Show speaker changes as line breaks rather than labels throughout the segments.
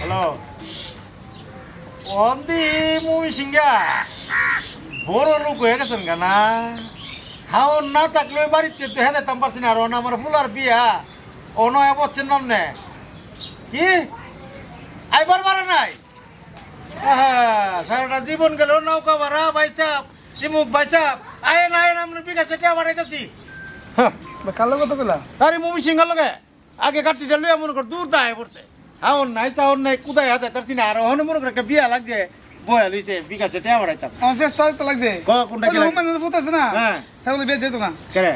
Hello অন্দি মুমি Sinha বড় লোক হয়ে গেছেন না হাওন না থাকলে বাড়িতে তো হেদে তাম পারছি না আর আমার ফুলার বিয়া ও নয় বলছেন নামনে কি আইবার পারে নাই সারাটা জীবন গেল নৌকা ভাড়া বাইচাপ চিমুক বাইচাপ আয়েন আয়েন আমরা বিকাশে কে বাড়াইতেছি
কালো কত পেলা
আরে মুমি সিংহার লগে আগে কাটিটা লইয়া মনে কর দূর দায় পড়ছে হাওন নাই চাওন নাই কুদায় হাতে তার চিনা আর ওখানে মনে কর একটা বিয়া লাগছে বয়া লইছে বিকাশে টেয়া বাড়াইতাম
আমার ফেস তো লাগছে
কোনটা কি লাগে?
হুমায়ুনের ফুট আছে না
হ্যাঁ
তাহলে বেশ যেত না
কেরে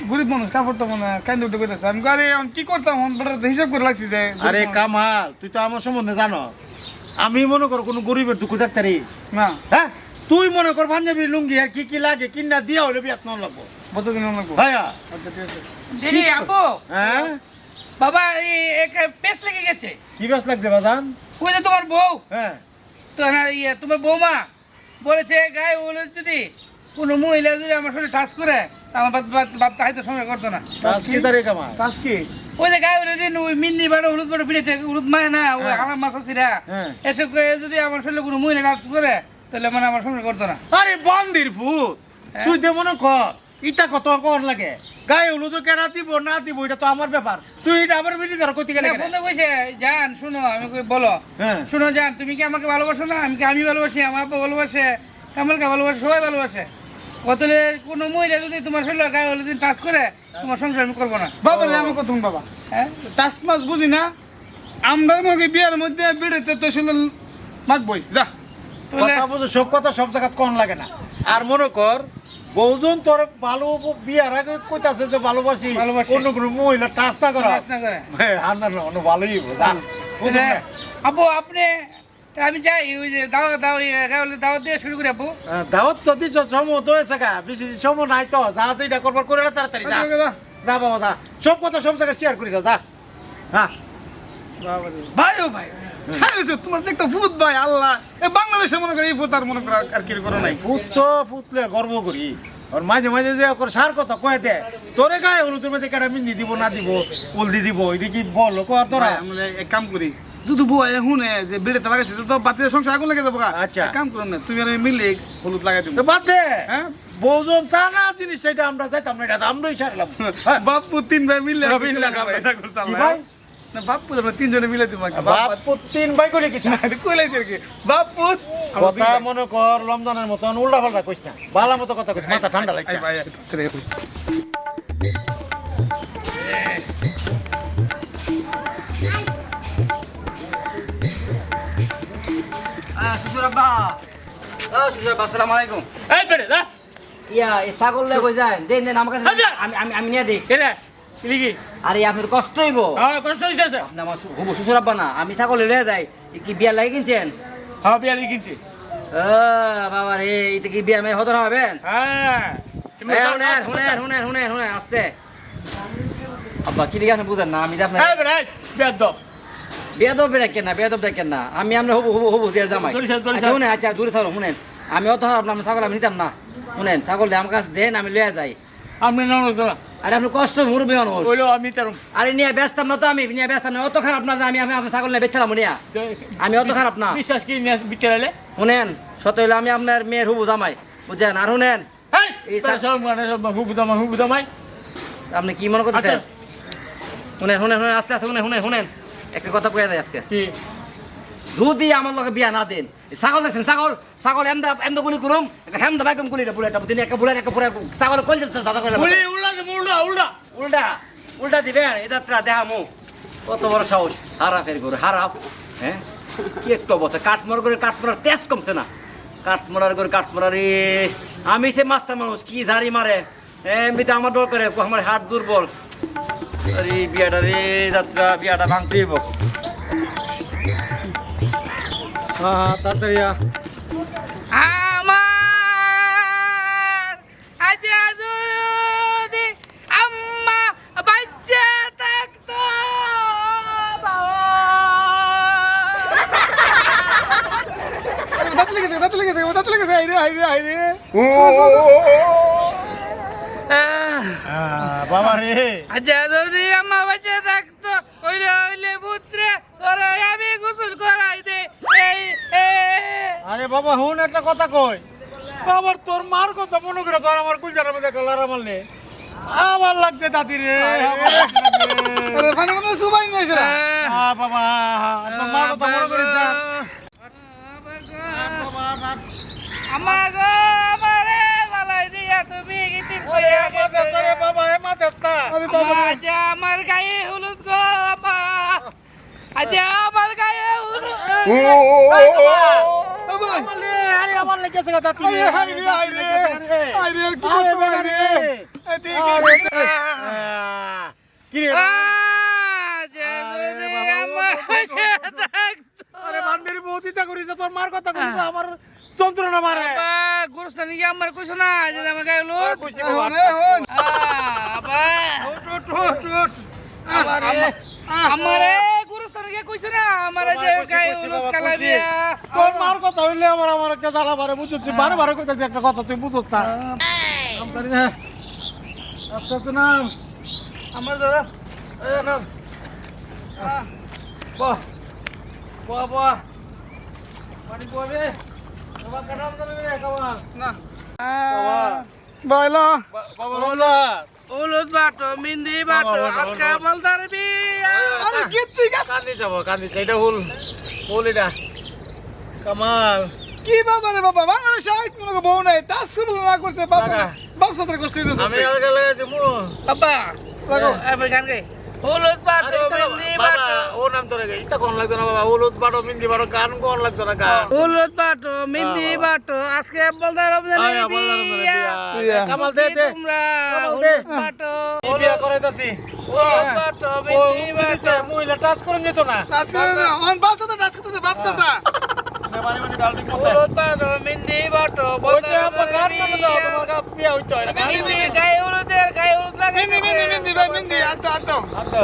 গরিব মানুষ কাপড় তো মনে কান্দে উঠে কইতেছে আমি আরে আমি কি করতাম বেটার হিসাব করে লাগছি যে
আরে কামাল তুই তো আমার সম্বন্ধে জানো আমি মনে কর কোনো গরিবের দুঃখ ডাক্তারি
না
হ্যাঁ তুই মনে কর পাঞ্জাবি লুঙ্গি আর কি কি লাগে কিনা দিয়া হলে বিয়াত নন লাগবো
কত দিন লাগবো
ভাইয়া
আচ্ছা ঠিক আছে
দিদি আপু
হ্যাঁ
বাবা এই এক পেস লেগে গেছে
কি গাছ লাগছে বাজান
ওই যে তোমার বউ
হ্যাঁ
তো না তোমার বৌমা বলেছে গায়ে বলে যদি কোনো মহিলা যদি আমার সাথে টাচ করে তা আমার বাদ হয়তো সময় করতো না
কাজ কি তারে কামাল
কাজ কি
ওই যে গায়ে বলে দিন ওই মিন্দি বাড়ো হলুদ বাড়ো পিড়েতে হলুদ মায় না ওই
হ্যাঁ।
হালাম মাসাসিরা
হ্যাঁ।
এসব করে যদি আমার শরীরে কোনো মহিলা টাচ করে তাহলে মানে আমার সময় করতো না
আরে বন্দির ফুট
হ্যাঁ।
তুই যে মনে কর ইটা কত কর লাগে গায়ে হলুদ কেনা দিব না দিব এটা তো আমার ব্যাপার তুই এটা আমার বিড়ি ধর কইতে গেলে কেন?
ফোনে কইছে জান শুনো আমি বলো
হ্যাঁ
শুনো জান তুমি কি আমাকে ভালোবাসো না আমি ভালোবাসি আমার আপা ভালোবাসে কামালকে ভালোবাসে সবাই ভালোবাসে কতলে কোনো মহিলা যদি তোমার শরীরে গায়ে হলুদ দিন টাচ করে তোমার সংসার আমি করবো না
বাবা রে আমার কথা শুন বাবা
হ্যাঁ
টাস মাছ বুঝি না আমরা মগে বিয়ার মধ্যে বেড়েতে তো শুনল মাখবই যা
তাহলে
কথা বুঝো সব কথা সব জায়গা কম লাগে না আর মনে কর বৌজন তোর ভালো বিয়ার আগে কইতাছে যে ভালোবাসি
ভালোবাসি।
অন্য কোনো মহিলা টাচ না করা
টাচ না করে
হ্যাঁ আন্দার অন্য ভালোই হইবো, যা। বুঝুন
তাহলে
না?
আপু আপনি আমি যাই ওই যে দাওয়াত দিয়ে শুরু করি আপু
দাওয়াত তো দিছ সময় তো হয়েছে গা বেশি সময় নাই তো যা যেটা করবার করে না তাড়াতাড়ি যা
যা
যা বাবা যা সব কথা সব জায়গায় শেয়ার করিস যা হ্যাঁ
বাবা রে ভাই ও ভাই সাইলেছে তোমার যে একটা ফুট ভাই আল্লাহ এই বাংলাদেশে মনে করে এই ফুট আর মনে করে আর কি করে নাই
ফুটলে গর্ব করি আর মাঝে মাঝে যে ওর সার কথা কয়ে দে তোরে গায়ে হলুদের মধ্যে কেটা মিন্দি দিব না দিব উলদি দিব এটা কি বল কর তোরা
ভাই, আমরা এক কাম করি যদি বউ শুনে যে বেড়েতে লাগাইছে তো বাতির সংসার আগুন লাগে যাবো গা।
আচ্ছা।
এক কাম করুন না তুমি আর আমি মিলে হলুদ লাগাই দেবো
তো বাদ দে
হ্যাঁ
বৌজন চা না জিনিস সেটা আমরা যাইতাম না এটা আমরাই সারলাম হ্যাঁ।
বাপ্পু তিন ভাই মিলে
মিলে লাগাবো।
এটা করতে
কি
আল্লাহ,
ভাই?
না বাপ্পু আমরা তিনজনে মিলে দিব
বাপ তিন ভাই করে কি
কইলাইছে আর কি বাপ্পু
কথা মনে কর রমজানের মতন উল্টা পাল্টা কইস না ভালো মতো কথা কইস মাথা ঠান্ডা লাগছে
ভাই
শ্বশুর আব্বা ও শ্বশুর আব্বা আসসালামু আলাইকুম
এই বেড়ে যা
ইয়া এই ছাগল লয়ে কই যায় দেন দেন আমার কাছে
আচ্ছা।
আমি আমি আমি নিয়ে দিই
কেরে কি
আরে আপনার কষ্ট হইব
হ্যাঁ কষ্ট হইতাছে
আপনি আমার শ্বশুর আব্বা না আমি ছাগল লয়ে যাই এ কি বিয়া লাগে কিনছেন
হ্যাঁ বিয়ালি কিনছি
ও বাবা রে এটা কি বিয়া মেয়ে হতর হবেন
হ্যাঁ
শুনেন শুনেন শুনেন শুনেন শুনেন আস্তে আব্বা কি লিখে আপনি বুঝেন না আমি যে আপনার
এই বেড়ে বেদ
বেয়াদব দেখেন না বেয়াদব দেখেন না আমি আমরা হবু হবু হবু দিয়ে জামাই
দূরে সর, দূরে সর।
আচ্ছা শুনেন আচ্ছা দূরে থাকো শুনেন আমি অত হারাপ না আমি ছাগল আমি নিতাম না শুনেন ছাগল দিয়ে আমার কাছে দেন আমি লয়ে যাই
আমি নন করা
আরে আপনি কষ্ট মুরব্বী মানুষ
কইলো আমি তারম
আরে নিয়ে ব্যস্তাম না তো আমি নিয়ে ব্যস্তাম না অত খারাপ না যে আমি আমি আপনার ছাগল নিয়ে বেচলাম নিয়ে আমি অত খারাপ না
বিশ্বাস কি বিকেলে
শুনেন সত হইলে আমি আপনার মেয়ের হুবু জামাই বুঝছেন আর শুনেন
হেই
এই
এই সব মানে সব হুবু দামাই
আপনি কি মনে করতেছেন
আচ্ছা।
শুনেন শুনেন শুনেন আস্তে আস্তে শুনেন শুনেন শুনেন একটা কথা কয়ে যায় আজকে
কি
যদি আমার লগে বিয়া না দেন ছাগল দেখছেন ছাগল ছাগল এমদা এমদা গুলি করুম হেমদা বাইকম গুলি বুলেট দিন একটা বুলেট একটা পুরো ছাগল কল যাচ্ছে দাদা করে
উলি উল্টা উল্টা উল্টা
উল্টা উল্টা দিবেন এই যাত্রা দেখামু কত বড় সাহস হারাফের করে হারাপ হ্যাঁ কি একটু অবস্থা কাঠমোড় করে কাঠমোড়ার তেজ কমছে না কাঠমোড়ার করে কাঠমোড়ার আমি সে মাস্টার মানুষ কি ঝাড়ি মারে এমনিতে আমার ডর করে আমার হাত দুর্বল আরে বিয়াটা রে যাত্রা বিয়াটা ভাঙতে হইব
হ্যাঁ তাড়াতাড়ি
আমার আজ যদি আম্মা বাচ্চা থাকতো
দাঁত লেগেছে আইরে
বাবা রে
আচ্ছা যদি আম্মা বাচ্চা থাকতো হইলে হইলে পুত্রে ওরে আমি গোসল করাই দে এই
আরে বাবা হুন একটা কথা কই আবার তোর মার কথা মনে করে তোর আমার কুইটার মধ্যে একটা লারা মারলে আমার লাগছে দাদি রে
আরে পানি মনে সুবাই নিয়েছে
বাবা তোর মার কথা মনে করিস না বাবা
আমার গো আমারে মালাই দিয়া তুমি গিটি কইয়া
রে বাবা এ মাথা
আরে বাবা রে।
আজ আমার গায়ে হলুদ গো আপা আজ আমার গায়ে হলুদ
বাবা
আরে আমার লেগেছে কথা তুই
আরে একটু করতে পারি রে
কি রে
আজ যদি আমার পাশে থাকতো
আরে বান্দির বৌদিতা করিস তোর মার কথা করিস আমার যন্ত্রণা মারে
আপা গুরুস্থান গিয়ে আমার কইছো না যে আমার গায়ে হলুদ
কইছি
আপা
বাবা
আমারে গুরুস্থান গিয়ে কইছো না আমার যে গায়ে হলুদ কালাবিয়া
তোর মার কথা হইলে আমার একটা জ্বালা মারে বুঝছিস বারে বারে কইতাছিস একটা কথা তুই বুঝছ না আচ্ছা তো না
আমার ধরো
বাহ বাহ বাহ পানি পড়বে বাবা কাটাম দেবে বাবা
না
বাবা
বাইলা
বাবা রোলা
হলুদ বাটো মিন্দি বাটো আজকে বলদার বিয়া
আরে কিচ্ছু
কান্দি এটা হুল হুল এটা কামাল
কি বাবা রে বাবা বাংলাদেশে আইত মনে বউ নাই টাস বলে না করছে বাবা
টাকা।
বাপসাতে করছে
আমি আলগা লাগাই দিমু
বাবা
লাগো
এবার গান গে হলুদ বাটো মিন্দি
বাবা
বাটো
ও নাম তোরে ইতা কোন লাগতো না বাবা হলুদ বাড়ো মিন্দি বাড়ো গান কোন লাগতো না গান
হলুদ বাটো মিন্দি বাটো আজকে বলদার
আয়া বললাম তোরে বিয়া কামাল দে দে
তোমরা
কামাল দে।
হলুদ বাটো
কি বিয়া করাইতাছি
হলুদ বাটো
ও
মিন্দি বাটো
মিদিছে মহিলা টাচ করে যেত না
আজকে অন বাপসাতে টাচ করতেছে বাপসাতা
মানে মানে ডালটি করতে
হলুদ বাটো মিন্দি বাটো
ওই যে আপা গান নামে দাও তোমার গা বিয়া হইতো এটা গান
মিন্দি গায়ে হলুদ লাগে
মিন্দি মিন্দি মিন্দি ভাই মিন্দি আতো আতো
আচ্ছা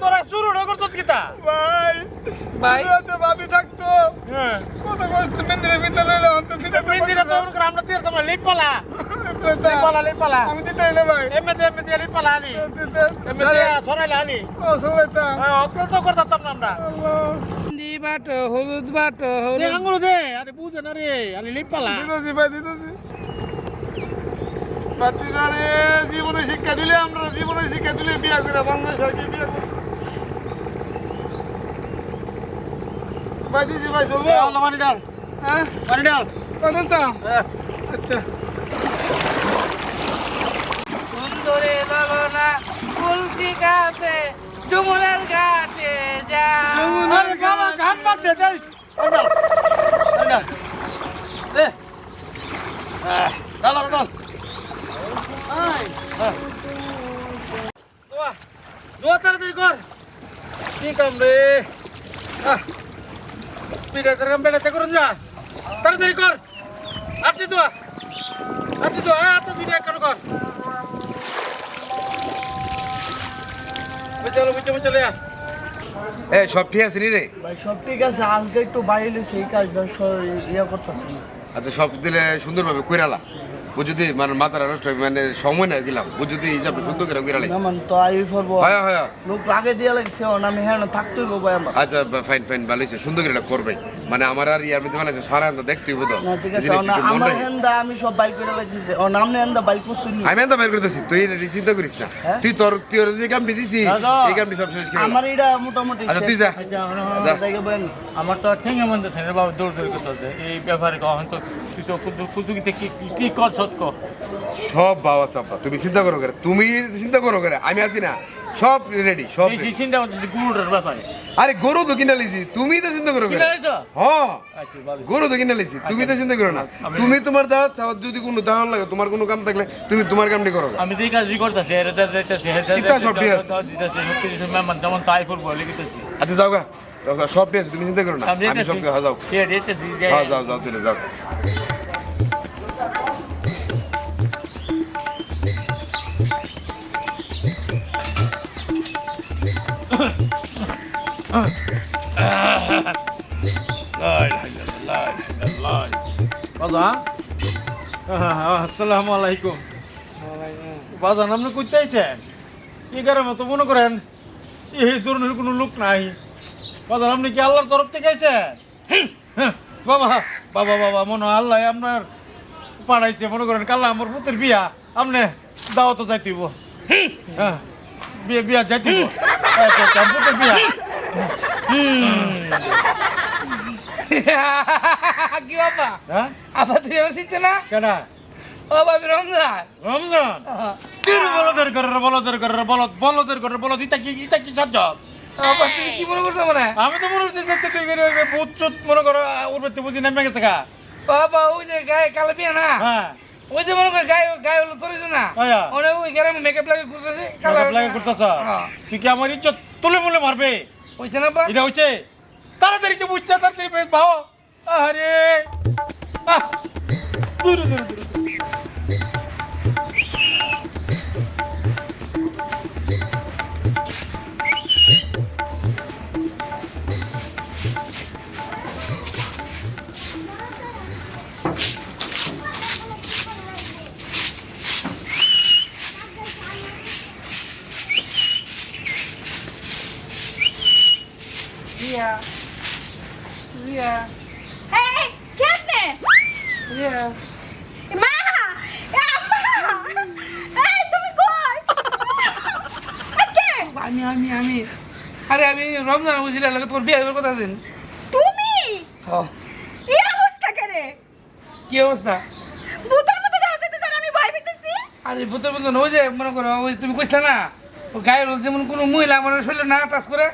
তোরা শুরু না করছিস কিতা
ভাই
ভাই
তো ভাবি থাকতো
হ্যাঁ
কত কষ্ট মিন্দি মিন্দি লইলো অন্ত ফিতা তো
মিন্দিরা তো আমরা আমরা তীর তোমার লিপালা লিপালা
আমি দিতে এলে ভাই
এমএতে লিপালা আনি এমএতে সরাইলা আনি
ও সলাইতা
অত তো করতাম না আমরা
মিন্দি বাটো হলুদ বাটো
দে
হলুদ
আঙ্গুলো দে আরে বুঝে না রে আরে লিপালা
দিতেছি ভাই দিতেছি বাতিদারে জীবনে শিক্ষা দিলে আমরা জীবনে শিক্ষা দিলে বিয়া করে বাংলাদেশ আগে বিয়া করে ভাই দিছি ভাই চলবো
আল্লাহ পানি ডাল
হ্যাঁ
পানি ডাল
পাঠালতা আচ্ছা
সুন্দরে ললনা তুলসী গাছে যমুনার ঘাটে যা
আরে গান গান বাদ দে দে ডাল ডাল দে ডাল ডাল দোয়া তাড়াতাড়ি কর কি কাম রে পিঠে তোর কাম বেড়াতে করুন যা তাড়াতাড়ি কর আপনি দোয়া হাতে দুইটা কেন কর চলো চলে যা
এ সব ঠিক আছে নি রে
ভাই সব ঠিক আছে আজকে একটু বাইরে সেই কাজটা ইয়ে করতেছে না
আচ্ছা সব দিলে সুন্দরভাবে কইরালা ও যদি মানে মাথার নষ্ট হয়, মানে সময় না গেলাম ও যদি হিসাবে সুন্দর করে কইরালাই
না মানে তো আই ফরবো
হ্যাঁ হ্যাঁ
লোক আগে দিয়ে লাগছে আমি হ্যাঁ থাকতেই গো ভাই আমার
আচ্ছা ফাইন ফাইন ভালো হয়েছে সুন্দর করে এটা করবে মানে আমার আর ইয়ার মধ্যে ভালো আছে সারা আন্দা দেখতে হইব তো
না ঠিক আছে
জিনিসটা একটু মন
আমার
রাখিস।
হ্যান্ডা আমি সব বাইক করে লাগছে ও নামনে হ্যান্ডা বাইক করছি
আমি আন্দা বের করতেছি তুই এটা চিন্তা করিস না
হ্যাঁ?
তুই তুই যে কামটি দিছি এই কামটি সব শেষ করে
আমার এটা মোটামুটি
আচ্ছা তুই যা যা
জায়গা বলেন
আমার তো ঠেঙে মধ্যে থাকে বাবা দৌড় দৌড় করতে এই ব্যাপারে কখন তো তুই তো কুতুকিতে কি কর সত্য
সব বাবা সাব্বা তুমি চিন্তা করো করে তুমি চিন্তা করো করে আমি আছি না সব রেডি সব
এই
ready।
চিন্তা করতেছি গুরুটার ব্যাপারে
আরে গরু তো কিনা লিছি তুমি তো চিন্তা করো করে
কিনা লাইছো?
হ্যাঁ
আচ্ছা ভালো
গরু তো কিনে লিছি তুমি তো চিন্তা করো না তুমি তোমার দাওয়াত চাওয়াত যদি কোনো দাওয়ান লাগে তোমার কোনো কাম থাকলে তুমি তোমার কামটি করো
আমি তো এই কাজই করতেছি
কিতা সব ঠিক আছে?
মেহমান যেমন তাই করবো লিখিতেছি
আচ্ছা যাও গা সব ঠিক আছে তুমি চিন্তা করো না
আমি
আমি সব হ্যাঁ যাও
যেতেছি
হ্যাঁ যাও যাও তুই যাও
لا اله الا الله لا اله الا الله আল্লাহ
বাজান আসসালামু আলাইকুম বাজান আপনি কইতে আইছেন এই কারণে তো মনে করেন এই ধরনের কোনো লোক নাই বাজান আপনি কি আল্লাহর তরফ থেকে আইছেন বাবা বাবা বাবা মনে হয় আল্লাহ আপনার পাঠাইছে মনে করেন কাল্লা আমার পুতের বিয়া আপনি দাওয়াত যাইতেইব হ্যাঁ বিয়া বিয়া যাইতেইব পুতের বিয়া
কি বাবা
হ্যাঁ
আপা তুমি আমার চিনছো না
কেনা
ও বাবি রমজান
রমজান তিন বলদের করে বলদ ইটা কি সাহায্য
আপা তুমি কি মনে করছো মানে
আমি তো মনে হচ্ছে যে তুই ভূত চুত মনে করো উঠতে বুঝি নেমে গেছে গা
বাবা ওই যে গায়ে কালো বিয়া না
হ্যাঁ
ওই যে মনে করে গায়ে গায়ে হলো তোর না
আয়া।
ওনে ওই গ্রামে মেকআপ লাগে করতেছে
মেকআপ লাগে করতেছ
হ্যাঁ।
তুই কি আমার ইজ্জত তুলে মুলে মারবে
হইছে না বা
এটা হচ্ছে তাড়াতাড়ি তো বুঝছে তাড়াতাড়ি ভাও আরে আহ, দূরে দূরে দূরে
রিয়া রিয়া
এই কেমনে
রিয়া
মা এ আম্মা এই তুমি কই কে
আমি আরে আমি রমজান বুঝিলে লাগে তোর বিয়ে হওয়ার কথা আছেন
তুমি এই অবস্থা করে
কি অবস্থা
ভূতের মতো দেখা যাচ্ছে স্যার আমি ভয় পেতেছি
আরে ভূতের মতন ওই যে মনে করো ওই তুমি কইছিলা না ও গায়ে রোজ যেমন কোনো মহিলা আমার শরীরে না টাচ করে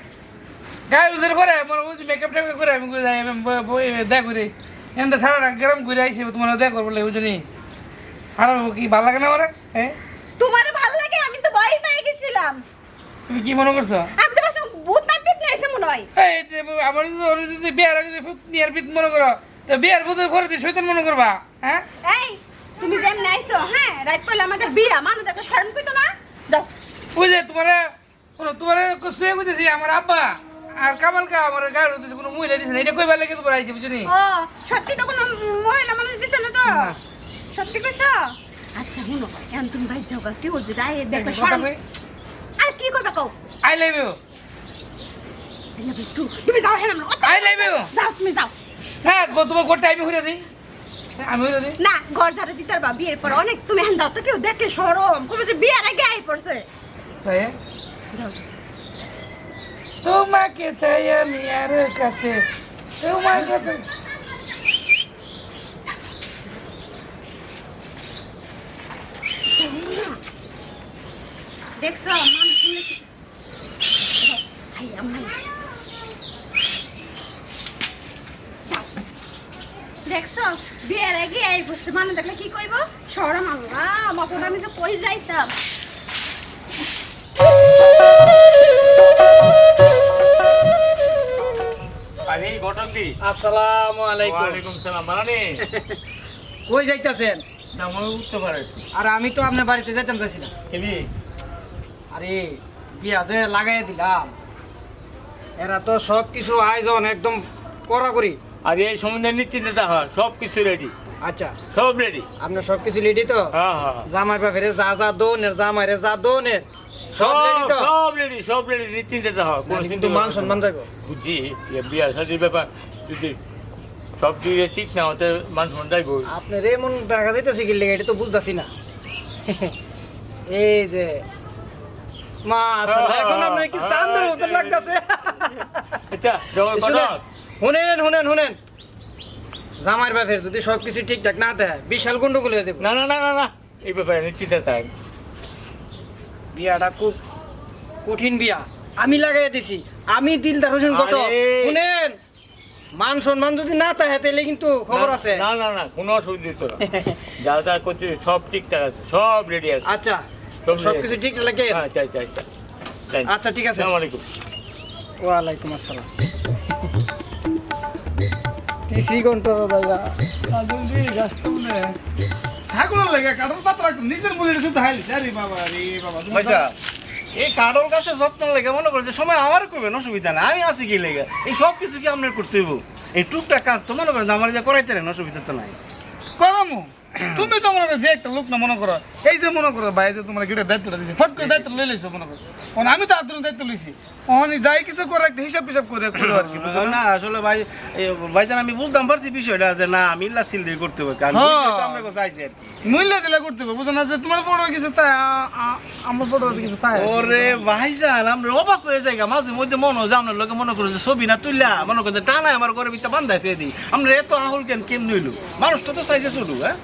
গায়ে রোজের পরে মনে ওই যে মেকআপ টেকআপ করে আমি করে যাই আমি দেখ করে এনটা সারা গ্রাম ঘুরে আইসি তোমার দেখ করবো ওই জন্যই আর কি ভালো লাগে না আমার হ্যাঁ
তোমার ভালো লাগে আমি তো ভয় পেয়ে গেছিলাম
তুমি কি মনে করছো
আমি তো বাসা ভূত না পেট নিয়েছে মনে হয়
এই যে আমার যদি ওর যদি বিয়ার আগে ভূত নিয়ার পিত মনে করো তো বিয়ার ভূতের পরে দিয়ে শৈতান মনে করবা হ্যাঁ
এই তুমি যেমন আইছো হ্যাঁ রাত করলে আমাদের বিয়া মানুষ একটা শরম কইতো না যাও
ওই যে তোমার শুয়ে কইতেছি আমার আব্বা আর কামালকা আমার গায়ে রোদ কোনো মহিলা দিছে না এটা কইবার লাগে তোমার আইছে বুঝনি
ও সত্যি তো কোনো মহিলা মানুষ দিছে না তো
না।
সত্যি কইছো আচ্ছা শুনো এখন তুমি বাইরে যাও কি হচ্ছে দাই দেখো
কথা
শরম
কই
আর কি করবে কও
আই লাভ ইউ
তুমি যাও হ্যাঁ
আই লাভ ইউ
যাও তুমি যাও
হ্যাঁ তোমার গোটা আমি হইরা দিই আমি হইরা দিই
না ঘর ঝাড়ে দিতে পারবা বিয়ের পর অনেক তুমি এখন যাও তো কেউ দেখে সরম কবে যে বিয়ের আগে আই পড়ছে
তাই তোমাকে চাই আমি আর কাছে তোমার কাছে
দেখছো মানুষ শুনলে কি আই আমি দেখছো বিয়ের আগে আই পড়ছে মানে দেখলে কি কইব সরম আল্লাহ আমার কথা আমি তো কই যাইতাম
আরে ঘটক দি
আসসালামু আলাইকুম
ওয়ালাইকুম সালাম বানানি
কই যাইতাছেন
না মনে উঠতে পারিস
আর আমি তো আপনার বাড়িতে যাইতাম চাইছিলাম
কেবি
আরে বিয়া যে লাগাই দিলাম এরা তো সব কিছু আয়োজন একদম কড়াকড়ি
আর এই সম্বন্ধে নিশ্চিন্তা হয় সব কিছু রেডি
আচ্ছা
সব রেডি
আপনার সব কিছু রেডি তো
হ্যাঁ হ্যাঁ
জামাই বাপেরে যা যা দোনের জামাইরে যা দোনের সব রেডি তো
সব রেডি নিশ্চিন্তা হয় কোনো
কিন্তু মান সম্মান যাইব
বুঝছি বিয়া শাদির ব্যাপার যদি সব দিকে ঠিক না হতে মান সম্মান যাইব
আপনার এমন দেখা যাইতেছে কি লেগে এটা তো বুঝতেছি না এই যে মাশাআল্লাহ এখন আপনার কি চাঁদের মতো লাগতেছে
আচ্ছা জগৎ
শুনেন জামাইর বাপের যদি সবকিছু ঠিকঠাক না থাকে বিশাল গন্ডগোল হয়ে যাবে
না না না না না এই ব্যাপারে নিশ্চিন্তা থাক
বিয়াটা খুব কঠিন বিয়া আমি লাগাই দিছি আমি দিলদার হোসেন কত
আরে।
শুনেন মান সম্মান যদি না থাকে তাহলে কিন্তু খবর আছে
না না না কোনো অসুবিধা তো না যা যা করছি সব ঠিকঠাক আছে সব রেডি আছে
আচ্ছা
সব
সবকিছু ঠিক লাগে
হ্যাঁ চাই চাই চাই
আচ্ছা ঠিক আছে
আসসালামু আলাইকুম
ওয়ালাইকুম আসসালাম তিসি ঘন্টা ভাইয়া
ছাগলের লাগে কাঠের পাত্র নিজের মধ্যে শুধু হাইলি আরে বাবা রে বাবা
পয়সা
এই কাডল গাছের যত্ন লেগে মনে করে যে সময় আমার করবেন অসুবিধা নাই, আমি আছি কি লেগে, এই সব কিছু কি আপনার করতে হইব? এই টুকটাক কাজ তো মনে করেন যে আমার যে করাইতে নেন, অসুবিধা তো নাই।
করামু তুমি তো মনে করো যে একটা লোক না মনে করো, এই যে মনে করো ভাই যে তোমার গিটার দায়িত্বটা দিয়েছে, ফট করে দায়িত্ব লই লইছো মনে করো, আমি তো আদর দায়িত্ব লইছি, ওখানে যাই কিছু করে একটা হিসাব পিসাব করে করো আর কি, বুঝছো না?
না আসলে ভাই ভাইজান আমি বুঝতাম পারছি বিষয়টা যে না আমি ইল্লা সিলদি করতে হবে, কারণ আপনাকে চাইছি আর কি।
মূল্য দিলে করতে হবে, বুঝো না যে তোমার ফটো কিছু তাই আমার ফটো কিছু তাই।
ওরে ভাইজান আমরা অবাক হয়ে যাই মাঝে মধ্যে মনে হয় যে আপনার লোকে মনে করো যে ছবি না তুললা মনে করছে টানায় আমার ঘরে ভিতরে বান্ধাই পেয়ে দিই, আমরা এত আহুল কেন নইলু, মানুষটা তো চাইছে শুধু। হ্যাঁ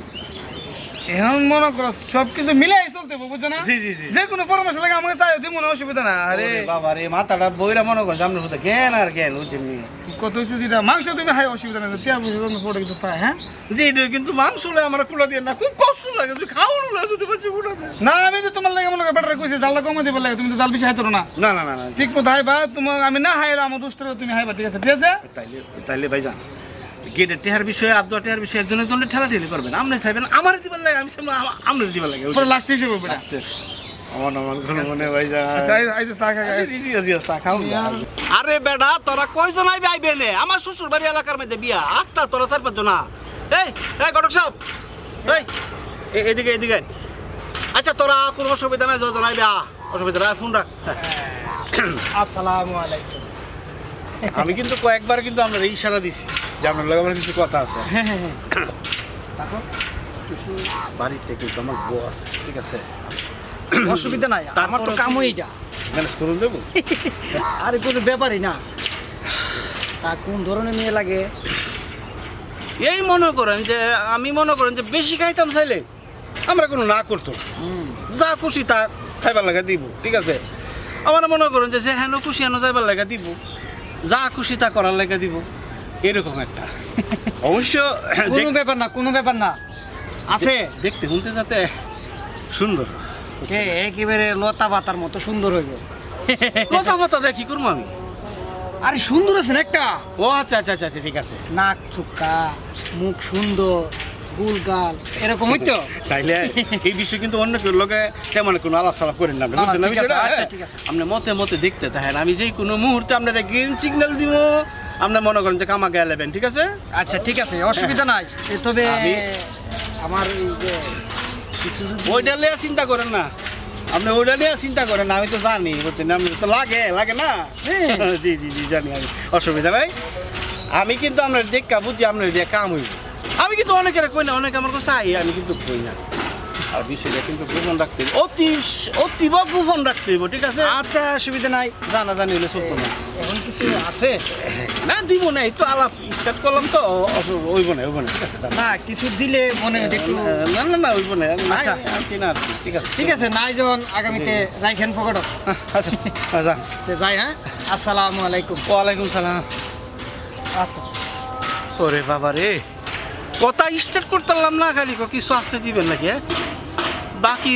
এখন মনে করো সবকিছু মিলাই চলতে হবে, বুঝছো না?
জি জি জি।
যে কোনো পরামর্শ লাগে আমাকে চাই দিব, মনে অসুবিধা না। আরে
আরে বাবা রে মাথাটা বইরা মনে করছে আপনার সাথে জ্ঞান আর জ্ঞান বুঝছেন নি?
কত সুবিধা, মাংস তুমি হাই অসুবিধা নেই, তিয়া বুঝে তোমার ফটো কিছু তাই। হ্যাঁ
জি রে, কিন্তু মাংস হলে আমার কুলা দিয়ে না খুব কষ্ট লাগে, যদি খাওয়ানো লাগে যদি বলছি কুলা দেয়।
না আমি তো তোমার লাগে মনে করো বেটার কইছি জালটা কমে দিবার লাগে, তুমি তো জাল বেশি হাইতো না।
না না না না
ঠিক মতো হাইবা, তোমার আমি না হাইলে আমার দুষ্ট তুমি হাইবা, ঠিক আছে? ঠিক আছে
তাইলে তাইলে ভাইজান গেটের টেহার বিষয়ে আব্দুল টেহার বিষয়ে একজনের জন্য ঠেলাঠেলি করবেন, আপনি চাইবেন আমার দিবার লাগে, আমি সামনে আপনার দিবার লাগে।
পরে লাস্ট হিসেবে বেটা।
আমার আমার কোনো মনে ভাইজান
আচ্ছা আইছে চা খা
চা খাও। আরে বেটা তোরা কয়জন আইবে আইবে নে, আমার শ্বশুর বাড়ি এলাকার মধ্যে বিয়া, আস্তা তোরা 4-5 জন। এই এই ঘটক সাহেব, এই এদিকে এদিকে। আচ্ছা তোরা কোনো অসুবিধা নাই, যজন আইবে অসুবিধা নাই, ফোন রাখ।
আসসালামু আলাইকুম।
আমি কিন্তু কয়েকবার কিন্তু আপনার এই ইশারা দিছি যে আপনার লগে আমার কিছু কথা আছে।
তারপর
কিছু বাড়িতে কিন্তু আমার বউ আছে, ঠিক আছে?
অসুবিধা নাই, আমার তো কামই এটা,
ম্যানেজ করুন দেবো।
আরে কোনো ব্যাপারই না। তা কোন ধরনের মেয়ে লাগে?
এই মনে করেন যে আমি মনে করেন যে বেশি খাইতাম চাইলে আমরা কোনো না করতো না। যা খুশি তা খাইবার লাগা দিব, ঠিক আছে? আমার মনে করেন যে হেন খুশি হেন যাইবার লাগা দিব, যা খুশি তা করার লাগা দিব, এরকম একটা। অবশ্য
কোনো ব্যাপার না, কোনো ব্যাপার না, আছে
দেখতে শুনতে যাতে সুন্দর,
একেবারে লতা পাতার মতো সুন্দর হইব।
লতা পাতা দেখ কি করবো আমি?
আরে সুন্দর আছেন একটা,
ও আচ্ছা আচ্ছা আচ্ছা ঠিক আছে।
নাক চুক্কা, মুখ সুন্দর, গুল গাল, এরকম হইতো।
তাইলে এই বিষয়ে কিন্তু অন্য কেউ লোকে তেমন কোনো আলাপ সালাপ করেন না, বুঝছেন না বিষয়টা?
আচ্ছা ঠিক আছে।
আপনি মতে মতে দেখতে থাকেন, আমি যেই কোনো মুহূর্তে আপনার গ্রিন সিগন্যাল দিব, আপনার মনে করেন যে কামা গেলেবেন, ঠিক আছে?
আচ্ছা ঠিক আছে, অসুবিধা নাই। তবে আমার এই যে কিছু
ওইটা নিয়ে চিন্তা করেন না, আপনি ওইটা নিয়ে চিন্তা করেন না, আমি তো জানি বুঝছেন, আপনি তো লাগে লাগে না? জি জি জি জানি আমি, অসুবিধা নাই। আমি কিন্তু আপনার দেখা বুঝছি আপনার দিয়ে কাম হইব, আমি কিন্তু অনেকের কই না, অনেকে আমার কাছে চাই, আমি কিন্তু কই না। আর বিষয়টা কিন্তু গোপন রাখতে হইব, অতীব গোপন রাখতে হইব, ঠিক আছে?
আচ্ছা অসুবিধা নাই।
জানা জানি হলে চলতো না।
এখন কিছু আছে
না দিব না, এই তো আলাপ স্টার্ট করলাম তো, হইব না হইব না, ঠিক আছে?
না কিছু দিলে মনে হয় একটু।
না না না হইব না,
আচ্ছা।
আনছি না আর কি, ঠিক আছে?
ঠিক আছে, নাই যখন আগামীতে রাইখেন পকেট
আচ্ছা যান।
যাই। হ্যাঁ আসসালামু আলাইকুম।
ওয়ালাইকুম সালাম।
আচ্ছা
ওরে বাবা রে, কথা স্টার্ট করতাম না, খালি কিছু আছে দিবেন নাকি? বাকি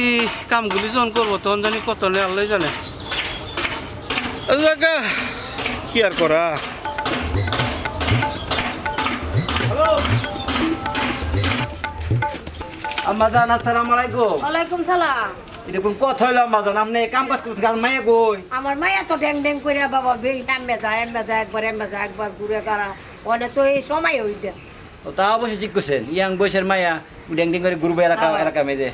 কামগুলি যখন করবো তখন জানি কত নেই আল্লাহ জানে। জায়গা কি আর করা।
আম্মাজান আসসালামু আলাইকুম।
ওয়ালাইকুম সালাম।
এরকম কথা হইলো আম্মাজান, আপনি কাম কাজ করতে আর মাইয়া কই?
আমার মায়া তো ড্যাং ড্যাং করে বাবা বেই এম্বে যায় একবার ঘুরে দাঁড়া, অনেক তো এই সময় হইতে।
ও তা অবশ্যই ঠিক করছেন, ইয়াং বয়সের মাইয়া ড্যাং ড্যাং করে ঘুরবে এলাকা মেয়েদের,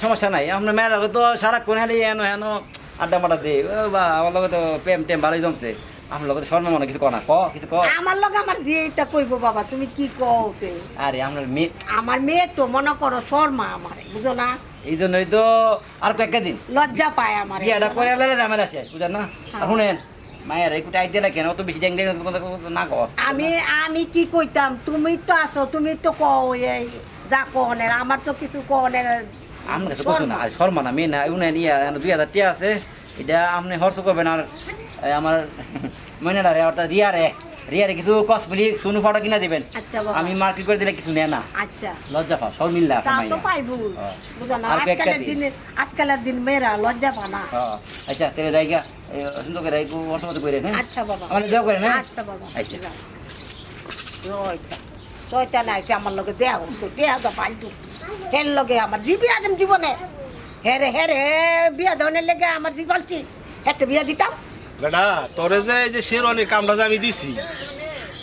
সমস্যা নাই। আপনার মেয়ের লগে তো সারাক্ষণ হেলে হেন হেন আড্ডা মাড্ডা দে, ও বা আমার লগে তো প্রেম টেম ভালোই জমছে। আপনার লগে তো স্বর্ণ মনে কিছু কনা কিছু
আমার লগে আমার দিয়েটা কইবো বাবা, তুমি কি কওতে?
আরে আপনার মেয়ে,
আমার মেয়ে তো মনে করো শর্মা আমার, বুঝো না?
এই জন্যই তো আর কয়েকটা দিন
লজ্জা পায় আমার।
বিয়াটা করে আলাদা ঝামেলা শেষ, বুঝেন না? আর শুনেন মায়ের একটু আইডিয়া না কেন, অত বেশি ড্যাং ড্যাং না কর।
আমি কি কইতাম, তুমি তো আছো, তুমি তো কও এই যা কনের, আমার তো কিছু কনের।
আমরা তো কত না শর্মা না মেয়ে না, উনি ইয়া 2000 টাকা আছে, এটা আপনি খরচ করবেন। আর আমার মনে রে অর্থাৎ রিয়ারে কিছু কসমেটিক সোনু ফটো কিনা দিবেন।
আচ্ছা বাবা।
আমি মার্কেট করে দিলে কিছু নেয় না,
আচ্ছা
লজ্জা পাও, সব মিল্লা
তা তো পাইবো, বুঝো না?
আর কয়েকটা
আজকালের দিন মেয়েরা লজ্জা পা না।
আচ্ছা তেলে জায়গা সুন্দর করে একটু অর্থমত করে নেন।
আচ্ছা বাবা,
আমার দেওয়া করে না।
আচ্ছা বাবা।
আচ্ছা
ছয়টা নাই আমার লগে দেয়া তো দেয়া তো পাইতু হের লগে আমার জিবি আজম জীবনে
হ্যাঁ রে বিয়া ধরনের লেগে আমার জি বলছি একটা বিয়া দিতাম।
বেটা তোরে যে এই যে শেরওয়ানির কামটা যে আমি দিছি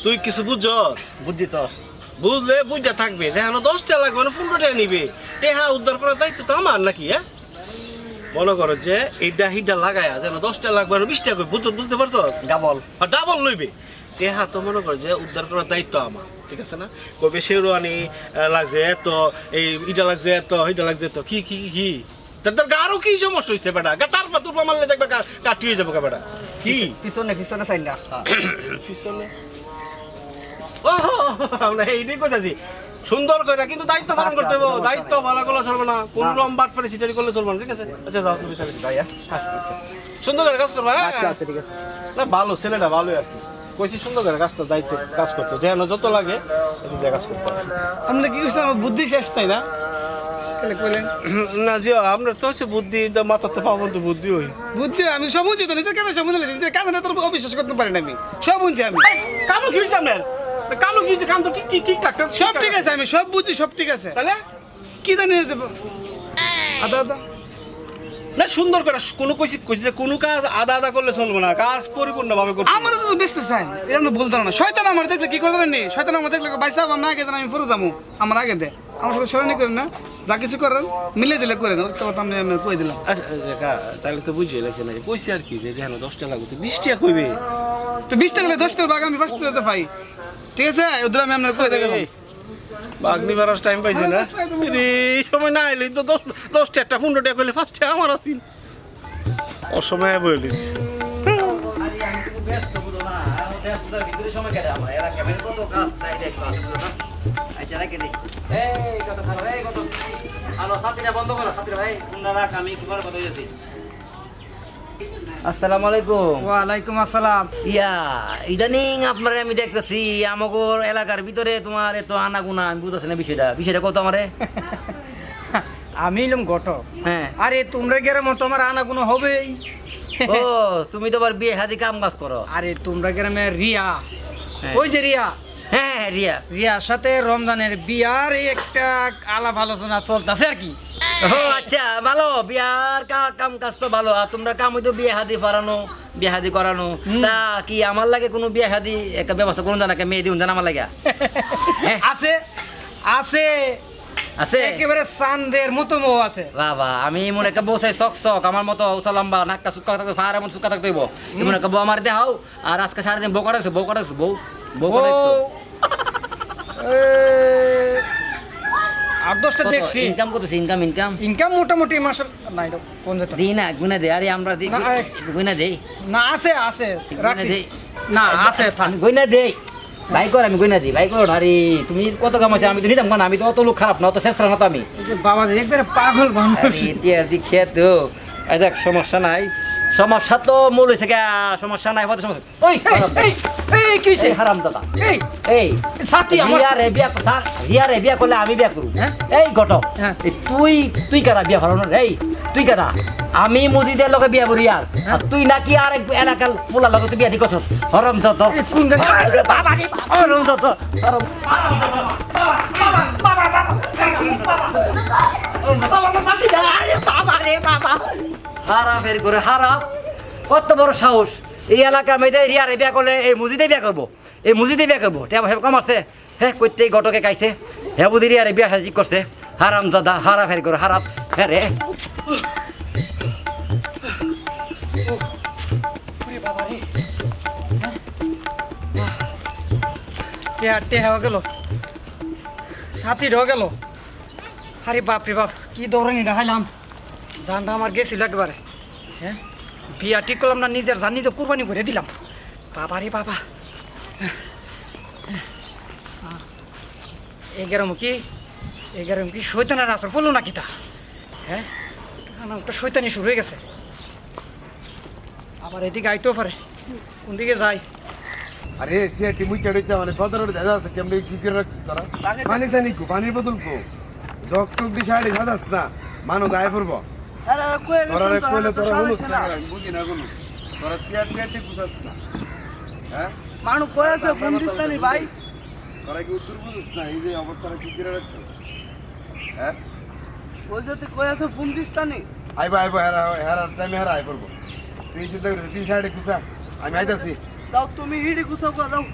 তুই কিছু বুঝছস?
বুদ্ধি তো
বুঝলে বুঝা থাকবে যেন 10 টাকা লাগবে না 15 টাকা নিবে টেহা উদ্ধার করার দায়িত্ব তো আমার নাকি হ্যাঁ মনে করো যে এইটা হিডা লাগায়া যেন 10 টাকা লাগবে না 20 টাকা বুঝতে পারছো
ডাবল
ডাবল লইবে টেহা তো মনে করো যে উদ্ধার করার দায়িত্ব আমার ঠিক আছে না কবে শেরওয়ানি লাগছে এত এই ইটা লাগছে এত হিডা লাগছে এত কি কি কি তার গারো কি সমস্যা হইছে বেটা তার পা তুলপা মারলে দেখবে কাটি হয়ে যাবে বেটা কি
পিছনে চাই না
পিছনে ও আমরা এইটাই কইতাছি সুন্দর করে কিন্তু দায়িত্ব পালন করতে হবে দায়িত্ব ভালো করলে চলবে না কোন লম্বাট ফেলে সিটারি করলে চলবে না ঠিক আছে আচ্ছা যাও তুমি তাহলে
ভাইয়া
সুন্দর করে কাজ করবা হ্যাঁ
আচ্ছা ঠিক আছে
না ভালো ছেলেটা ভালোই আর কি কইছি সুন্দর করে কাজটা দায়িত্ব কাজ করতে যেন যত লাগে এত দিয়ে কাজ করতে হবে
আপনি কি করছেন আমার বুদ্ধি শেষ তাই না কেন কইলেন
না জিও আমরা তো হচ্ছে বুদ্ধি মাথাতে পাবো তো বুদ্ধি হই
বুদ্ধি আমি সব বুঝি তো নিজে কেন সব বুঝলি কেন তোর অবিশ্বাস করতে পারি না আমি সব বুঝছি আমি
কালো কি হইছে আপনার কালো কি হইছে কাম তো ঠিক
সব ঠিক আছে আমি সব বুঝি সব ঠিক আছে
তাহলে
কি জানি আদা আদা
না সুন্দর করে কোনো কইছি যে কোনো কাজ আদা আদা করলে চলবে না কাজ পরিপূর্ণভাবে করতে
আমার তো বেচতে চাই এটা আমি বলতে না শয়তান আমার দেখলে কি করে জানেন শয়তান আমার দেখলে বাইসা আমার আগে জানা আমি ফেরত যাবো আমার আগে দে আমার সাথে সরণি করেন না যা কিছু করেন মিলে দিলে করেন ওই কথা আমি কই দিলাম
আচ্ছা তাহলে তো বুঝিয়ে লাগছে না কইছি আর কি যে যেন 10 টাকা লাগবে 20 টাকা কইবে
তো 20 টাকা 10 টাকা বাগ আমি 5 টাকা পাই ঠিক আছে ওদের আমি আপনার কই দেব
বাগনি বারাস টাইম পাইছে না এই সময় না এলে তো 10 টাকা 15 টাকা কইলে 5 টাকা আমার আছিন অসময়ে বলিস
ভিতরে সময় কেটে আমার এরা কেমন কত কাজ নাই রে কাজ আচ্ছা রাখে দে এই কত খারাপ এই কত আলো সাথীরা বন্ধ করো সাথীরা ভাই তোমরা রাখ আমি তোমার কথা হইছি আসসালামু আলাইকুম
ওয়ালাইকুম আসসালাম
ইয়া ইদানিং আপনারে আমি দেখতেছি আমগর এলাকার ভিতরে তোমার এত আনাগুনা আমি বুঝতেছি না বিষয়টা কত আমারে
আমি এলাম ঘটক
হ্যাঁ
আরে তোমরা গ্রামে তোমার আনা কোনো হবেই
ও তুমি তো আবার বিয়ে হাদি কাম কাজ করো
আরে তোমরা গ্রামে রিয়া
হ্যাঁ।
ওই যে রিয়া
হ্যাঁ রিয়া
রিয়ার সাথে রমজানের বিয়ার একটা আলাপ আলোচনা চলতেছে আর কি
ও আচ্ছা ভালো বিয়ার কাম কাজ তো ভালো আর তোমরা কাম হইতো বিয়ে হাদি করানো তা কি আমার লাগে কোনো বিয়ে হাদি একটা ব্যবস্থা করুন জানা মেয়ে দিউন জানা আমার লাগে
আছে আছে
আছে
একেবারে চাঁদের মতো বউ আছে
বাবা আমি এমন একটা বউ চাই চক আমার মতো উঁচা লম্বা নাকটা সুক্কা থাকতে ফায়ার এমন সুক্কা থাকতে হইব এমন একটা বউ আমার দেখাও আর আজকে সারাদিন বউ করাইছো বউ করাইছো
8-10টা দেখছি
ইনকাম করতেছি
ইনকাম মোটামুটি মাসের নাই কোন যেটা
দিই না গুনা দে আরে আমরা দিই
না,
গুনা দেই
না আছে রাখছি
দেই।
না আছে
আমি গুনা দেই ভাই কর আমি গুনা দিই ভাই করো না আরে তুমি কত কামাইছে আমি তো নিতাম না আমি তো অত লোক খারাপ না অত শেষ না তো আমি
এই যে বাবা যে একবারে পাগল মানুষ
টিয়ার দিক খেয়ে তো এই দেখ সমস্যা নাই সমস্যা তো মূল হয়েছে গা সমস্যা নাই হতে সমস্যা ওই
এই কিছে
হারাম দাদা
এই
এই
সাথী আমার
রিয়া রে বিয়া করলে আমি বিয়া করব
হ্যাঁ?
এই ঘটক
হ্যাঁ।
এই তুই কারা বিয়া করো না এই তুই কারা আমি মসজিদের লগে বিয়া করি আর
হ্যাঁ?
তুই নাকি আর এক এলাকার পোলার লগে তুই বিয়া দি করছ হরম যত
কোন
বাবা রে হরম যত হরম হারাফের করে হারাপ কত বড় সাহস এই এলাকার মেয়েদের রিয়ারে বিয়া করলে এই মসজিদে বিয়া করবো টেবা হেব কম আছে হ্যাঁ কইতে গটকে খাইছে হ্যাঁ বুঝি রিয়ারে বিয়া সাজি করছে হারাম দাদা হারাফের করে হারাপ হ্যাঁ রে
হয়ে গেল সাথী হয়ে গেল আরে বাপ রে বাপ কি দৌড়ানি দেখাইলাম জানটা আমার গেছিল একবারে হ্যাঁ বিয়া ঠিক করলাম না নিজের জান নিজে কুরবানি করে দিলাম বাবা রে বাবা এগারো কি শৈতানের আসর পড়লো না কিতা হ্যাঁ একটা শৈতানি শুরু হয়ে গেছে আবার এদিকে আইতেও পারে কোন দিকে যাই
আরে সিআরটি মুই চড়েছে মানে ফদর দাদা আছে কেমনে কি করে রাখছিস তোরা পানি জানি কো পানির বোতল কো জগ টক দি সাইডে খাদাস না মানো গায়ে পড়বো তোরা রে কইলে তোরা হলুস না বুঝি না গুলো তোরা সিআরটি বুঝাস না হ্যাঁ
মানুষ কই আছে ফোন দিস না ভাই
তোরা কি উত্তর বুঝিস না এই যে অবস্থাটা কি করে রাখছিস হ্যাঁ
ওই যদি কই আছে ফোন দিস তানি
আইবো আইবো হেরা টাইমে হেরা আই করবো তুই চিন্তা করিস তুই সাইডে খুশা আমি আইতাছি
দাও তুমি হিডি গুছাও দাও